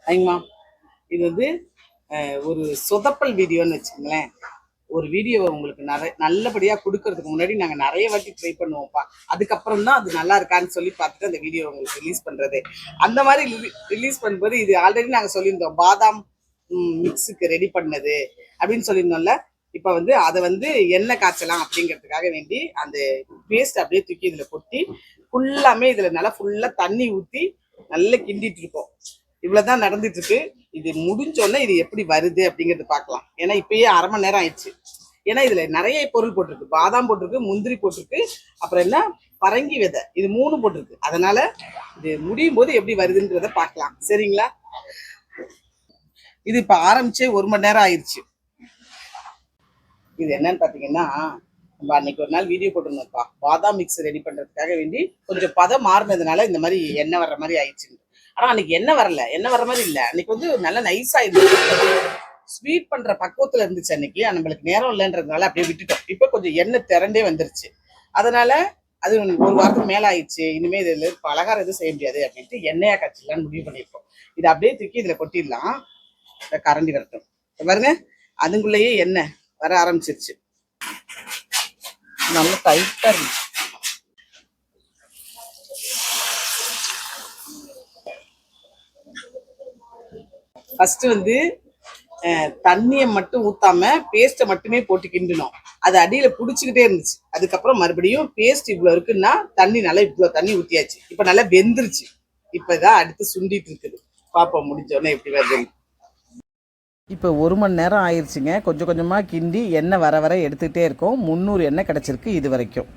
ஐங்கம்மா, இது வந்து ஒரு சொதப்பல் வீடியோன்னு வச்சுக்கோங்களேன். ஒரு வீடியோவை உங்களுக்கு நல்லபடியாக கொடுக்கறதுக்கு முன்னாடி நாங்கள் நிறைய வாட்டி ட்ரை பண்ணுவோம்ப்பா. அதுக்கப்புறம் தான் அது நல்லா இருக்கான்னு சொல்லி பார்த்துட்டு அந்த வீடியோ உங்களுக்கு ரிலீஸ் பண்ணுறது. அந்த மாதிரி ரிலீஸ் பண்ணும்போது இது ஆல்ரெடி நாங்கள் சொல்லியிருந்தோம், பாதாம் மிக்ஸுக்கு ரெடி பண்ணது அப்படின்னு சொல்லியிருந்தோம்ல. இப்போ வந்து அதை வந்து எண்ணெய் காய்ச்சலாம் அப்படிங்கிறதுக்காக வேண்டி அந்த பேஸ்ட் அப்படியே தூக்கி இதில் கொட்டி ஃபுல்லாமே இதில் நல்லா ஃபுல்லாக தண்ணி ஊற்றி நல்லா கிண்டிட்டு இருக்கோம். இவ்வளவுதான் நடந்துட்டு இருக்கு. இது முடிஞ்சோடனே இது எப்படி வருது அப்படிங்கறது பார்க்கலாம். ஏன்னா இப்பயே 1/2 மணி நேரம் ஆயிடுச்சு. ஏன்னா இதுல நிறைய பொருள் போட்டிருக்கு. பாதாம் போட்டிருக்கு, முந்திரி போட்டிருக்கு, அப்புறம் என்ன பரங்கி விதை, இது 3 போட்டிருக்கு. அதனால இது முடியும் போது எப்படி வருதுன்றத பார்க்கலாம். சரிங்களா? இது இப்ப ஆரம்பிச்சே 1 மணி நேரம் ஆயிடுச்சு. இது என்னன்னு பாத்தீங்கன்னா, நம்ம அன்னைக்கு ஒரு நாள் வீடியோ போட்டிருந்தோம்ப்பா, பாதாம் மிக்ஸ் ரெடி பண்றதுக்காக வேண்டி கொஞ்சம் பதம் மாறினதுனால இந்த மாதிரி எண்ணெய் வர்ற மாதிரி ஆயிடுச்சு. ஆனா அன்னைக்கு எண்ணெய் வர்ற மாதிரி இல்லை. அன்னைக்கு வந்து நல்லா நைஸா இருந்துச்சு, ஸ்வீட் பண்ற பக்குவத்துல இருந்துச்சு. அன்னைக்கு நம்மளுக்கு நேரம் இல்லைன்றதுனால அப்படியே விட்டுட்டோம். இப்ப கொஞ்சம் எண்ணெய் திரண்டே வந்துருச்சு. அதனால அது 1 வாரத்துக்கு மேல ஆயிடுச்சு. இனிமே இதுல பலகாரம் எதுவும் செய்ய முடியாது அப்படின்ட்டு எண்ணெயா காய்ச்சலான்னு முடிவு பண்ணியிருக்கோம். இதை அப்படியே தூக்கி இதுல கொட்டிடலாம். கரண்டி வரட்டும். பாருங்க, அதுக்குள்ளேயே எண்ணெய் வர ஆரம்பிச்சிருச்சு. நல்லா டைட்டா இருந்துச்சு. ஃபர்ஸ்ட் வந்து தண்ணியை மட்டும் ஊத்தாம பேஸ்ட்டை மட்டுமே போட்டு கிண்டணும். அது அடியில புடிச்சுக்கிட்டே இருந்துச்சு. அதுக்கப்புறம் மறுபடியும் பேஸ்ட் இவ்வளவு இருக்குன்னா தண்ணி நல்லா இவ்வளவு தண்ணி ஊத்தியாச்சு. இப்ப நல்லா வெந்துருச்சு. இப்பதான் அடுத்து சுண்டிட்டு இருக்குது. பாப்போம் முடிஞ்சோடனே எப்படி வருது. இப்போ 1 மணி நேரம் ஆயிடுச்சுங்க. கொஞ்சம் கொஞ்சமாக கிண்டி எண்ணெய் வர வர எடுத்துக்கிட்டே இருக்கோம். 300 எண்ணெய் கிடச்சிருக்கு இது வரைக்கும்.